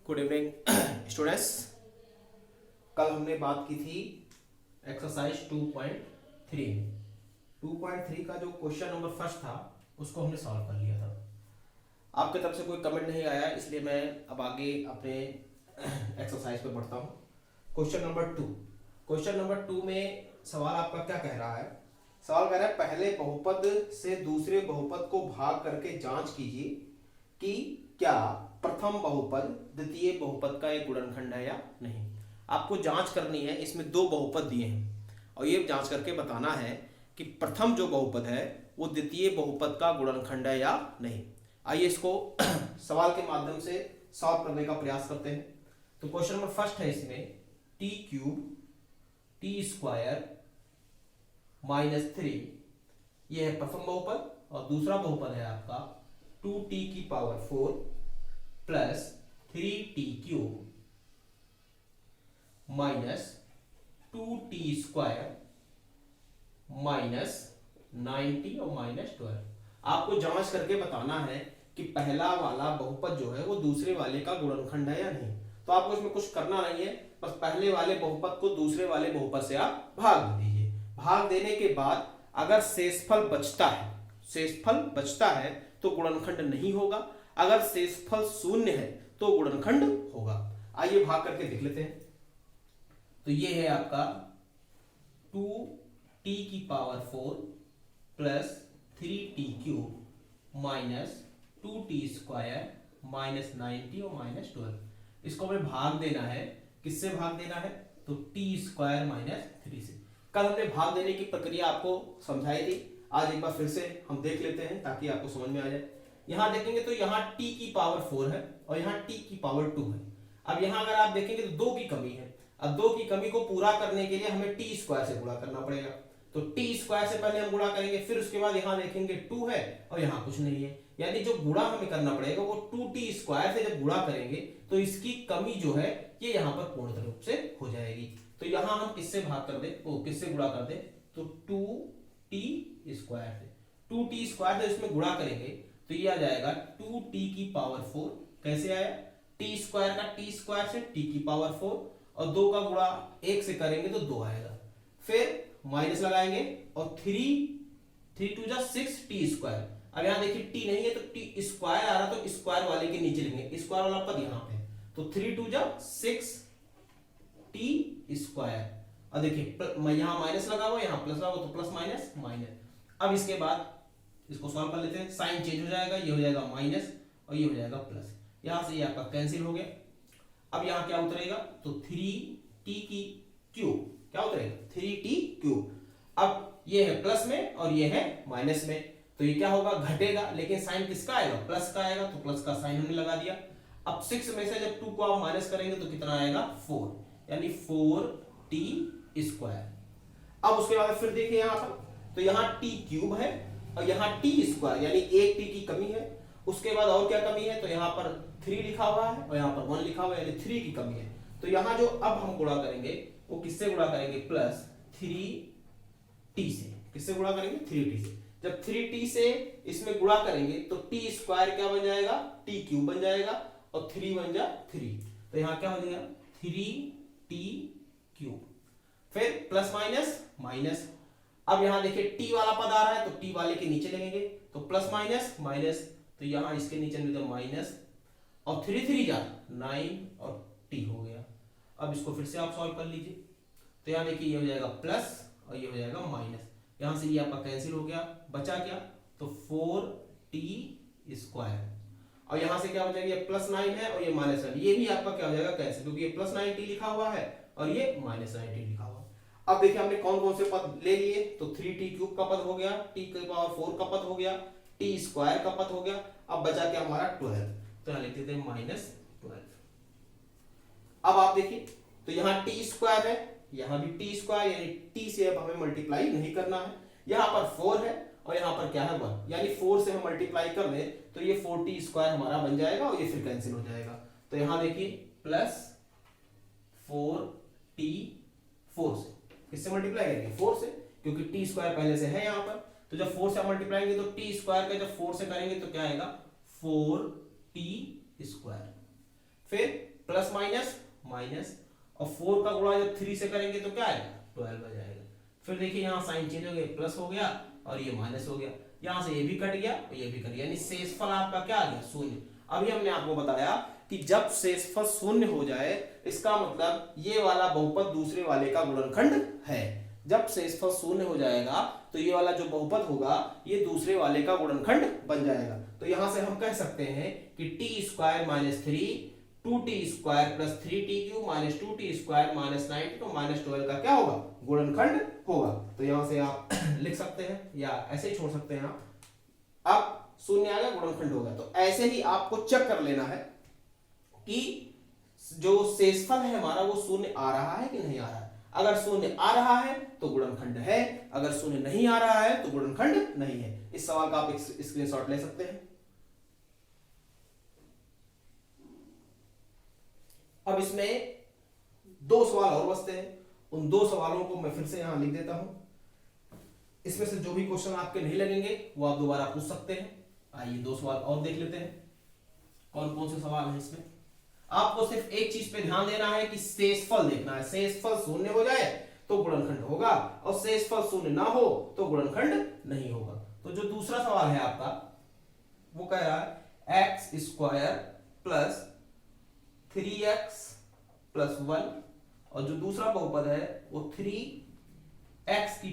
Good evening students. कल हमने बात की थी एक्सरसाइज 2.3 2.3 का जो क्वेश्चन नंबर फर्स्ट था उसको हमने सॉल्व कर लिया था। आपके तरफ से कोई कमेंट नहीं आया, इसलिए मैं अब आगे अपने एक्सरसाइज पे बढ़ता हूँ। क्वेश्चन नंबर टू में सवाल आपका क्या कह रहा है? सवाल कह रहा है पहले बहुपद से दूसरे बहुपद को भाग करके जांच कीजिए कि क्या प्रथम बहुपद द्वितीय बहुपद का एक गुणनखंड है या नहीं। आपको जांच करनी है, इसमें दो बहुपद दिए हैं और ये जांच करके बताना है कि प्रथम जो बहुपद है वो द्वितीय बहुपद का गुणनखंड है या नहीं। आइए इसको सवाल के माध्यम से सॉल्व करने का प्रयास करते हैं। तो क्वेश्चन नंबर फर्स्ट है इसमें T cube T square minus 3, यह है प्रथम बहुपद, और दूसरा बहुपद है आपका 2t की power 4 plus 3t cube minus 2t square minus 90 और माइनस 12। आपको जांच करके बताना है कि पहला वाला बहुपद जो है वो दूसरे वाले का गुणनखंड है या नहीं। तो आपको इसमें कुछ करना नहीं है, बस पहले वाले बहुपद को दूसरे वाले बहुपद से आप भाग दे दीजिए। भाग देने के बाद अगर शेषफल बचता है तो गुणनखंड नहीं होगा, अगर शेषफल शून्य है तो गुणनखंड होगा। आइए भाग करके देख लेते हैं। तो ये है आपका 2t की power 4 plus 3t cube minus 2t square minus 90 और माइनस 12। इसको हमें भाग देना है, किससे भाग देना है? तो t स्क्वायर माइनस 3 से। कल हमने भाग देने की प्रक्रिया आपको समझाई थी, आज एक बार फिर से हम देख लेते हैं ताकि आपको समझ में आ जाए। यहां देखेंगे तो यहाँ t की पावर 4 है और यहाँ t की पावर 2 है। अब यहाँ अगर आप देखेंगे तो 2 की कमी है। अब 2 की कमी को पूरा करने के लिए हमें t स्क्वायर से गुणा करना पड़ेगा। तो t स्क्वायर से पहले हम गुणा करेंगे, फिर उसके बाद यहाँ देखेंगे 2 है और यहाँ कुछ नहीं है, यानी जो गुणा हमें करना पड़ेगा वो 2t स्क्वायर से जब गुणा करेंगे तो इसकी कमी जो है ये यहाँ पर पूर्ण रूप से हो जाएगी। तो यहाँ हम किससे भाग कर दे, किससे गुणा कर दे? तो 2t स्क्वायर से। 2t स्क्वायर से इसमें गुणा करेंगे तो ये आ जाएगा 2t की पावर 4। कैसे आया? t स्क्वायर का t स्क्वायर से t की पावर 4 और 2 का गुणा 1 से करेंगे तो 2 आएगा। फिर माइनस लगाएंगे और 3 2 जा 6 t स्क्वायर। अब यहाँ देखिए t नहीं है तो t स्क्वायर आ रहा, तो स्क्वायर वाले के नीचे लिखेंगे, स्क्वायर वाला पद यहाँ पे। तो 3 2 जा 6 t स्क्वायर। और देखिए मैं यहाँ माइनस लगा हुआ, यहाँ प्लस लगा हुआ, तो प्लस माइनस माइनस। अब इसके बाद इसको सॉल्व कर लेते हैं। साइन चेंज हो जाएगा, ये हो जाएगा माइनस और ये हो जाएगा प्लस। यहां से ये आपका कैंसिल हो गया। अब यहाँ क्या उतरेगा? तो 3t की क्यूब क्या उतरेगा? 3t cube. अब ये है प्लस में और ये है माइनस में, तो ये क्या होगा? घटेगा, लेकिन साइन किसका आएगा? प्लस का आएगा, तो प्लस का साइन हमने लगा दिया। अब 6 में से जब 2 को आप माइनस करेंगे तो कितना आएगा? 4, यानी 4t स्क्वायर। अब उसके बाद फिर देखिए यहाँ पर, तो यहाँ t क्यूब है और यहाँ t स्क्वायर, यानी 1 t की कमी है। उसके बाद और क्या कमी है? तो यहाँ पर 3 लिखा हुआ है और यहाँ पर 1 लिखा हुआ है, यानी 3 की कमी है। तो यहाँ जो अब हम गुणा करेंगे वो किससे गुणा करेंगे? प्लस 3t से। किससे गुणा करेंगे? 3t से। जब 3t से इसमें गुणा करेंगे तो t स्क्वायर क्या बन जाएगा? t क्यूब बन जाएगा और 3 बन जा 3। तो यहाँ क्या हो जाएगा? 3t cube. फिर प्लस माइनस माइनस। अब यहाँ देखिए t वाला पद आ रहा है तो t वाले के नीचे लेंगे, तो प्लस माइनस माइनस, तो यहाँ इसके नीचे माइनस और 3 3 जा 9 और t हो गया। अब इसको फिर से आप सॉल्व कर लीजिए। तो यहाँ देखिए ये हो जाएगा प्लस और ये हो जाएगा माइनस, यहाँ से ये आपका कैंसिल हो गया। बचा क्या? तो 4t स्क्वायर। और यहाँ से क्या हो जाएगा? ये प्लस 9 है और ये माइनस 9, ये भी आपका क्या हो जाएगा? कैंसिल, क्योंकि ये प्लस 9t लिखा हुआ है और ये माइनस 9t लिखा हुआ है। अब देखिए हमने कौन कौन से पद ले लिए? तो 3t क्यूब का पद हो गया, t की पावर 4 का पद हो गया, t स्क्वायर का पद हो गया। अब बचा क्या हमारा? 12। तो यहाँ लिख देते हैं माइनस 12। अब आप देखिए तो यहाँ t स्क्वायर है, यहाँ भी t स्क्वायर, यानी t से अब हमें मल्टीप्लाई नहीं करना है। यहाँ पर 4 है और यहाँ पर क्या है? 1, यानी 4 से हम मल्टीप्लाई कर ले तो ये 4t स्क्वायर हमारा बन जाएगा और ये फिर कैंसिल हो जाएगा। तो यहाँ देखिए प्लस 4t 4 से, किससे मल्टीप्लाई करेंगे? 4 से, क्योंकि t स्क्वायर पहले से है यहाँ पर। तो जब 4 से मल्टीप्लाई करेंगे तो t स्क्वायर का जब 4 से करेंगे तो क्या आएगा? 4t square. फिर माइनस, और 4 का गुणा जब 3 से करेंगे तो क्या आएगा 12 आ जाएगा। फिर देखिए यहाँ साइन चेंज हो गया, प्लस हो गया और ये माइनस हो गया, यहाँ से ये भी कट गया और ये भी कट गया, यानी शेषफल आपका क्या आ गया 0। अभी हमने आपको बताया कि जब शेषफल 0 हो जाए इसका मतलब ये वाला बहुपद दूसरे वाले का गुणनखंड है। जब शेषफल 0 हो जाएगा तो ये वाला जो बहुपद होगा ये दूसरे वाले का गुणनखंड बन जाएगा। तो यहां से हम कह सकते हैं कि t² - 3 2t² + 3t³ - 2t² - 90 तो -12 का क्या होगा गुणनखंड होगा। तो यहां से आप लिख सकते हैं या ऐसे ही छोड़ सकते हैं आप। अब 0 आ गया गुणनखंड होगा। तो ऐसे ही आपको चेक कर लेना है कि जो शेषफल है हमारा वो 0 आ रहा है कि नहीं आ रहा है। अगर 0 आ रहा है तो गुणनखंड है, अगर 0 नहीं आ रहा है तो गुणनखंड नहीं है। इस सवाल का आप स्क्रीनशॉट ले सकते हैं। अब इसमें 2 सवाल और बचते हैं, उन 2 सवालों को मैं फिर से यहां लिख देता हूं। इसमें से जो भी क्वेश्चन आपके नहीं लगेंगे वो आप दोबारा पूछ सकते हैं। आइए 2 सवाल और देख लेते हैं कौन कौन से सवाल हैं इसमें। आपको सिर्फ एक चीज पे ध्यान देना है कि शेषफल देखना है। शेषफल 0 हो जाए तो गुणनखंड होगा और शेषफल 0 ना हो तो गुणनखंड नहीं होगा। तो जो दूसरा सवाल है आपका वो कह रहा है x² + 3x + 1 और जो दूसरा बहुपद है वो 3x⁴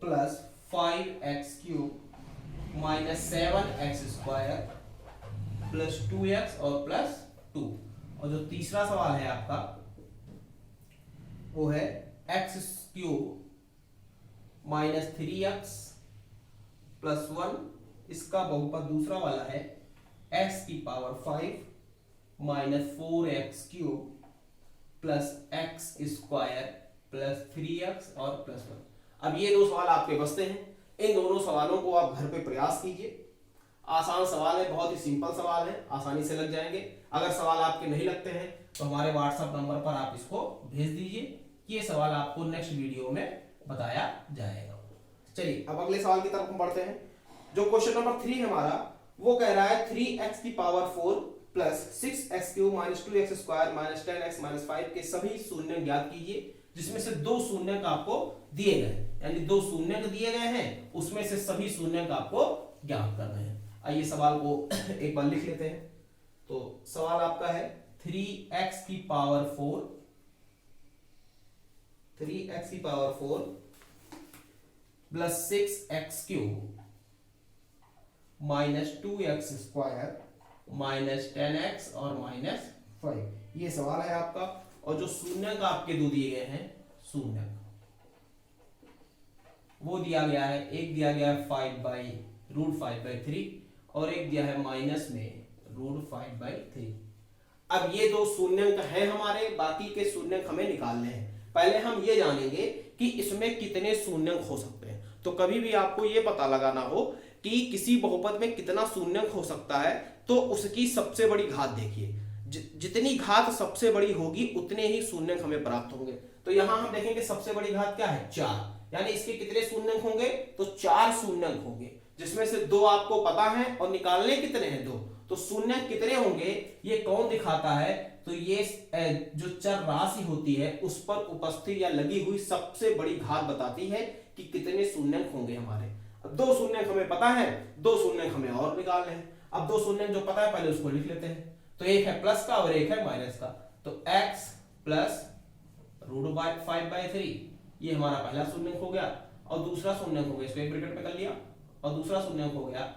+ 5x³ - 7x² + 2x और +2। और जो तीसरा सवाल है आपका वो है x³ - 3x + 1, इसका बहुपद दूसरा वाला है x⁵ - 4x³ + x² + 3x और +1। अब ये 2 सवाल आपके बचते हैं। इन दोनों सवालों को आप घर पे प्रयास कीजिए। आसान सवाल है, बहुत ही सिंपल सवाल है, आसानी से लग जाएंगे। अगर सवाल आपके नहीं लगते हैं तो हमारे व्हाट्सएप नंबर पर आप इसको भेज दीजिए। ये सवाल आपको नेक्स्ट वीडियो में बताया जाएगा। चलिए अब अगले सवाल की तरफ हम बढ़ते हैं। जो क्वेश्चन नंबर 3 हमारा वो कह रहा है 3x⁴ + 6x³ - 2x² - 10x - 5 के सभी शून्य ज्ञात कीजिए, जिसमें से 2 शून्य आपको दिए गए, यानी 2 शून्य दिए गए हैं, उसमें से सभी शून्य आपको ज्ञात करने हैं। आइए सवाल को एक बार लिख लेते हैं। तो सवाल आपका है 3x⁴ + 6x³ - 2x² - 10x और -5, ये सवाल है आपका। और जो शून्य का आपके 2 दिए गए हैं शून्य वो दिया गया है, एक दिया गया है 5/√5/3 और एक दिया है माइनस में √5/3। अब ये 2 शून्यंक हैं हमारे, बाकी के शून्यंक हमें निकालने हैं। पहले हम ये जानेंगे कि इसमें कितने शून्यंक हो सकते हैं। तो कभी भी आपको ये पता लगाना हो कि किसी बहुपद में कितना शून्यंक हो सकता है तो उसकी सबसे बड़ी घात देखिए। जितनी घात सबसे बड़ी होगी उतने ही शून्यंक हमें प्राप्त होंगे। तो यहां हम देखेंगे सबसे बड़ी घात क्या है 4, यानी इसके कितने शून्यंक होंगे तो 4 शून्यंक होंगे, जिसमें से 2 आपको पता है और निकालने कितने हैं 2। तो शून्यंक कितने होंगे ये कौन दिखाता है, तो ये जो चर राशि होती है उस पर उपस्थित या लगी हुई सबसे बड़ी घात बताती है कि कितने शून्यंक होंगे हमारे। अब 2 शून्यंक हमें पता है, 2 शून्यंक हमें और निकालने हैं। अब 2 शून्यंक जो पता है पहले उसको लिख लेते हैं। तो एक है प्लस का और एक है माइनस का। तो x + √5/3 ये हमारा पहला शून्यंक हो गया और दूसरा शून्यंक हो गया, इसको एक ब्रैकेट में कर लिया, और दूसरा शून्यंक हो गया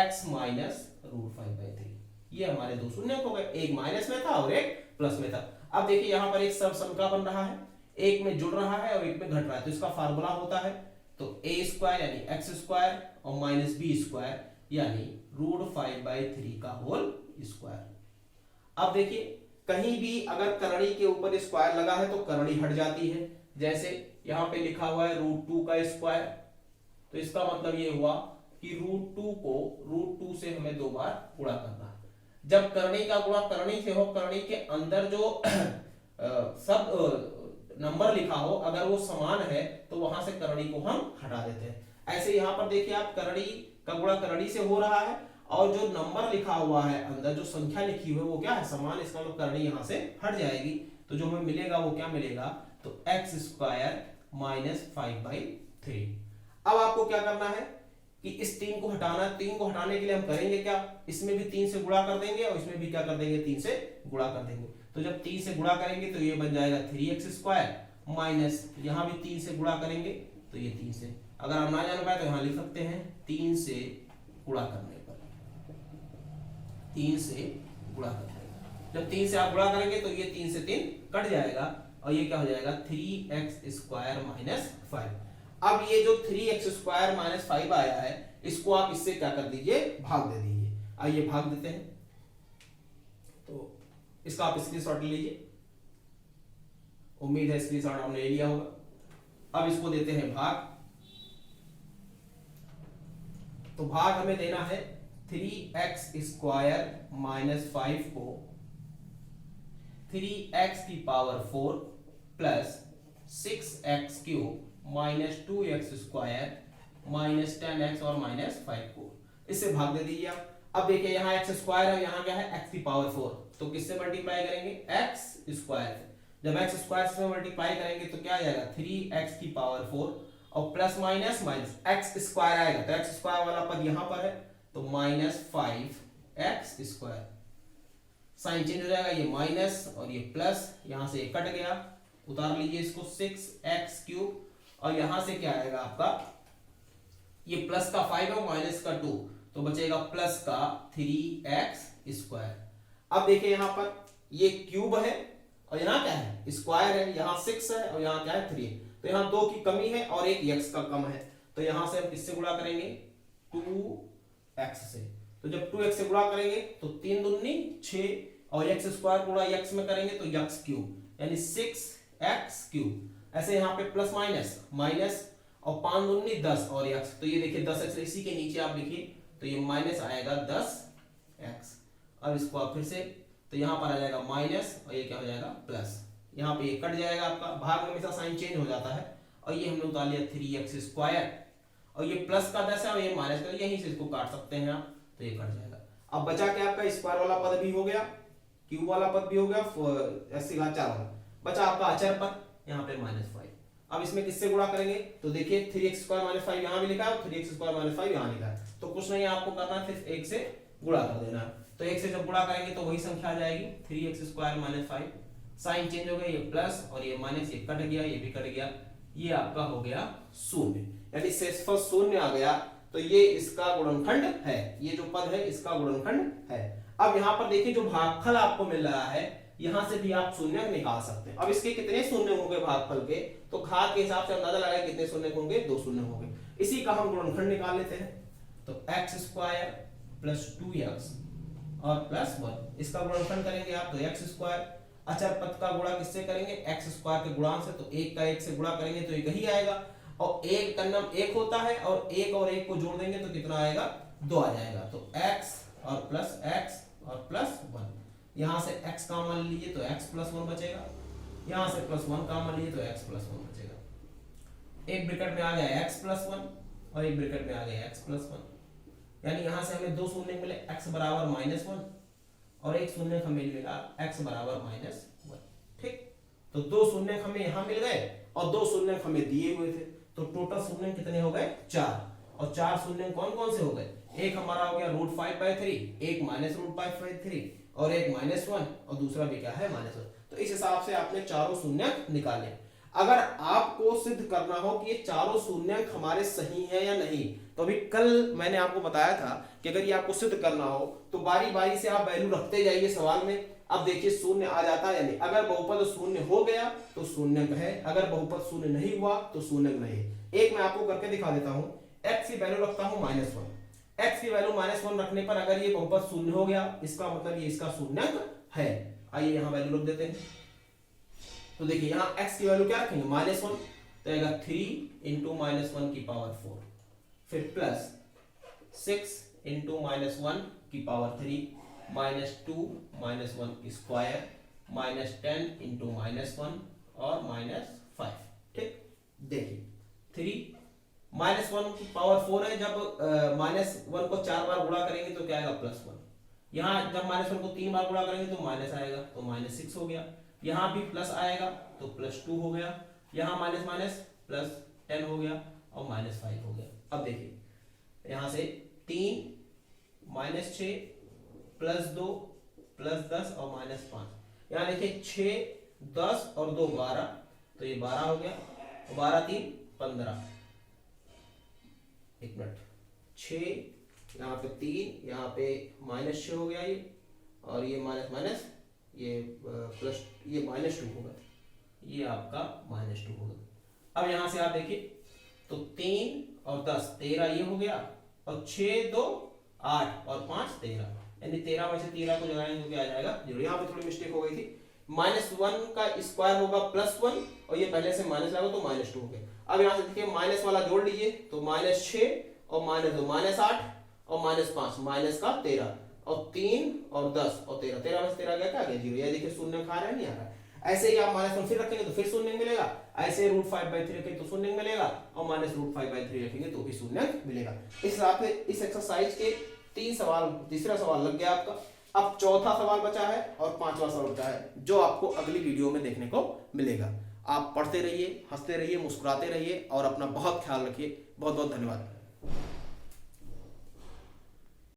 x - √5/3। ये हमारे 2 शून्यंक हो गए, एक माइनस में था और एक प्लस में था। अब देखिए यहाँ पर एक सबसंख्या बन रहा है, एक में जुड़ रहा है और एक में घट रहा है। तो इसका फार्मूला होता है तो a² यानी x² और -b² यानी √5/3 का होल स्क्वायर। अब देखिए कहीं भी अगर करणी के ऊपर स्क्वायर लगा है तो करणी हट जाती है। जैसे यहाँ पे लिखा हुआ है √2 का स्क्वायर, तो इसका मतलब ये हुआ कि √2 को √2 से हमें 2 बार गुणा करना है। जब करणी का गुणा करणी से हो, करणी के अंदर जो सब नंबर लिखा हो अगर वो समान है तो वहां से करणी को हम हटा देते हैं। ऐसे यहाँ पर देखिए आप करणी का गुणा करणी से हो रहा है और जो नंबर लिखा हुआ है अंदर, जो संख्या लिखी हुई है वो क्या है, समान, इसका मतलब करनी यहाँ से हट जाएगी। तो जो हमें मिलेगा वो क्या मिलेगा, तो एक्स स्क्वायर माइनस 5/3। अब आपको क्या करना है कि इस 3 को हटाना, 3 को हटाने के लिए हम करेंगे क्या, इसमें भी 3 से गुणा कर देंगे और इसमें भी क्या कर देंगे, 3 से गुणा कर देंगे। तो जब 3 से गुणा करेंगे तो ये बन जाएगा 3x² माइनस, यहां भी 3 से गुणा करेंगे तो ये 3 से, अगर आप ना जान पाए तो यहां लिख सकते हैं 3 से गुणा करने पर, 3 से गुणा करने पर, जब 3 से आप गुणा करेंगे तो ये 3 से 3 कट जाएगा और ये क्या हो जाएगा 3x² माइनस 5। अब ये जो 3x² माइनस 5 आया है, इसको आप इससे क्या कर दीजिए, भाग दे दीजिए। आइए भाग देते हैं, तो इसका आप स्क्रीनशॉट ले लीजिए, उम्मीद है स्क्रीनशॉट आपने ले लिया होगा। अब इसको देते हैं भाग, तो भाग हमें देना है 3x² माइनस 5 को 3x⁴ plus 6x³ minus 2x² minus 10x और माइनस 5 को इससे भाग दे दीजिए आप। अब देखिए यहाँ x² है, यहाँ क्या है x⁴, तो किससे मल्टीप्लाई करेंगे, x² से। जब x² से मल्टीप्लाई करेंगे तो क्या आ जाएगा 3x⁴ और प्लस माइनस माइनस x² आएगा, तो x² वाला पद यहाँ पर है, तो माइनस 5x², साइन चेंज हो जाएगा, ये माइनस और ये प्लस, यहां से ये कट गया, उतार लीजिए इसको, 6x³ और यहां से क्या आएगा आपका, ये प्लस का 5 है माइनस का 2, तो बचेगा प्लस का 3x²। अब देखिए यहां पर ये क्यूब है और यहाँ क्या है, स्क्वायर है, यहाँ 6 है और यहाँ क्या है 3 है, तो यहाँ 2 की कमी है और एक x का कम है, तो यहां से हम किससे गुणा करेंगे, 2x से। तो जब 2x से गुणा करेंगे तो 3 दूनी 6 और x² गुणा x में करेंगे तो x³ यानी 6x³। ऐसे यहाँ पे प्लस माइनस माइनस और 5 दूनी 10 और x, तो ये देखिए 10x, इसी के नीचे आप लिखिए तो ये माइनस आएगा 10x। अब इसको आप फिर से, तो यहाँ पर आ जाएगा माइनस और ये क्या हो जाएगा प्लस, यहाँ पे ये कट जाएगा आपका, भाग में हमेशा साइन चेंज हो जाता है, और ये हमने उतार लिया 3x² और ये प्लस का 10 है और ये माइनस का, यहीं से इसको काट सकते हैं आप, तो ये कट जाएगा। अब बचा क्या आपका, स्क्वायर वाला पद भी हो गया, क्यूब वाला पद भी हो गया, x⁴ वाला बचा आपका अचर पद, यहाँ पे -5। अब इसमें किससे गुणा करेंगे, तो देखिए 3x² माइनस 5 यहाँ भी लिखा है और 3x² माइनस 5 यहाँ लिखा है, तो कुछ नहीं आपको करना है, सिर्फ 1 से गुणा कर देना। तो 1 से जब गुणा करेंगे तो वही संख्या आ जाएगी 3x² माइनस 5, साइन चेंज हो गया, ये प्लस और ये माइनस, ये कट गया, ये भी कट गया, ये आपका हो गया 0, यानी शेषफल 0 आ गया। तो ये इसका गुणनखंड है, ये जो पद है इसका गुणनखंड है। अब यहाँ पर देखिए जो भागफल आपको मिल रहा है, यहां से भी आप शून्य निकाल सकते हैं। अब इसके कितने शून्य होंगे भागफल के, तो घात के हिसाब से अंदाजा लगाए कितने शून्य होंगे, 2 शून्य होंगे। इसी का हम गुणनखंड निकाल लेते हैं, तो x² प्लस 2x और प्लस 1, इसका गुणनखंड करेंगे आप तो x², अचर पद का गुणा किससे करेंगे, x² के गुणांक से, तो 1 का 1 से गुणा करेंगे तो एक ही आएगा, और 1 का नाम 1 होता है और 1 और 1 को जोड़ देंगे तो कितना आएगा, 2 आ जाएगा, तो x और प्लस 1, यहां से x का मान लीजिए तो x प्लस 1 बचेगा, यहां से प्लस 1 का मान लीजिए तो x प्लस 1 बचेगा। एक ब्रैकेट में आ गया x प्लस 1 और एक ब्रैकेट में आ गया x प्लस 1, यानी यहां से हमें 2 शून्य मिले, x बराबर -1 और एक शून्य हमें मिला x बराबर -1। ठीक, तो 2 शून्य हमें यहां मिल गए और 2 शून्य हमें दिए हुए थे, तो टोटल शून्य कितने हो गए, 4, और 4 शून्य कौन कौन से हो गए, एक हमारा हो गया √5/3, एक -√5/3 और एक -1 और दूसरा भी क्या है -1। तो इस हिसाब से आपने चारों शून्यक निकाले। अगर आपको सिद्ध करना हो कि ये चारों शून्यक हमारे सही हैं या नहीं, तो अभी कल मैंने आपको बताया था कि अगर ये आपको सिद्ध करना हो तो बारी बारी से आप वैल्यू रखते जाइए सवाल में। अब देखिए शून्य आ जाता है या नहीं, अगर बहुपद शून्य हो गया तो शून्यक है, अगर बहुपद शून्य नहीं हुआ तो शून्यक नहीं है। एक मैं आपको करके दिखा देता हूं, x की वैल्यू रखता हूं -1, x की वैल्यू -1 रखने पर अगर ये बहुपद शून्य हो गया, इसका मतलब ये इसका शून्यक है। आइए यहां वैल्यू रख देते हैं, तो देखिए यहां x की वैल्यू क्या रखेंगे, -1, तो आएगा 3 × -1⁴, फिर प्लस 6 × -1⁻³ -2 -1² -10 × -1 और -5। ठीक, देखिए 3 -1 की पावर 4 है, जब -1 को 4 बार गुणा करेंगे तो क्या आएगा +1। यहाँ जब -1 को 3 बार गुणा करेंगे तो माइनस आएगा, तो -6 हो गया। यहाँ भी प्लस आएगा तो +2 हो गया। यहाँ माइनस माइनस +10 हो गया और -5 हो गया। अब देखिए यहाँ से 3 -6 +2 +10 और -5। यहाँ देखिए 6 10 और 2 12, तो ये 12 हो गया। 12 3 15, 1 मिनट, 6 यहाँ पे 3, यहाँ पे -6 हो गया ये, और ये माइनस माइनस ये प्लस, ये -2 होगा, ये आपका -2 होगा। अब यहाँ से आप देखिए तो 3 और 10 13 ये हो गया, और 6 2 8 और 5 13, यानी 13 में से 13 को लगाएंगे तो क्या आ जाएगा 0। यहाँ पे थोड़ी मिस्टेक हो गई थी, -1 का स्क्वायर होगा +1 और ये पहले से माइनस लगा तो -2 हो गया। अब यहाँ से देखिए माइनस वाला जोड़ लीजिए तो -6 और -2 -8 और -5 माइनस का 13 और 3 और 10 और 13, 13 में से 13 गया क्या गया 0। ये देखिए शून्य खा रहा है नहीं आ रहा है। ऐसे ही आप -1 फिर रखेंगे तो फिर शून्य मिलेगा, ऐसे √5/3 रखेंगे तो शून्य मिलेगा, और -√5/3 रखेंगे तो भी शून्य मिलेगा। इस हिसाब से इस एक्सरसाइज के 3 सवाल, तीसरा सवाल लग गया आपका। अब चौथा सवाल बचा है और 5वां सवाल बचा है, जो आपको अगली वीडियो में देखने को मिलेगा। आप पढ़ते रहिए, हंसते रहिए, मुस्कुराते रहिए और अपना बहुत ख्याल रखिए। बहुत बहुत धन्यवाद।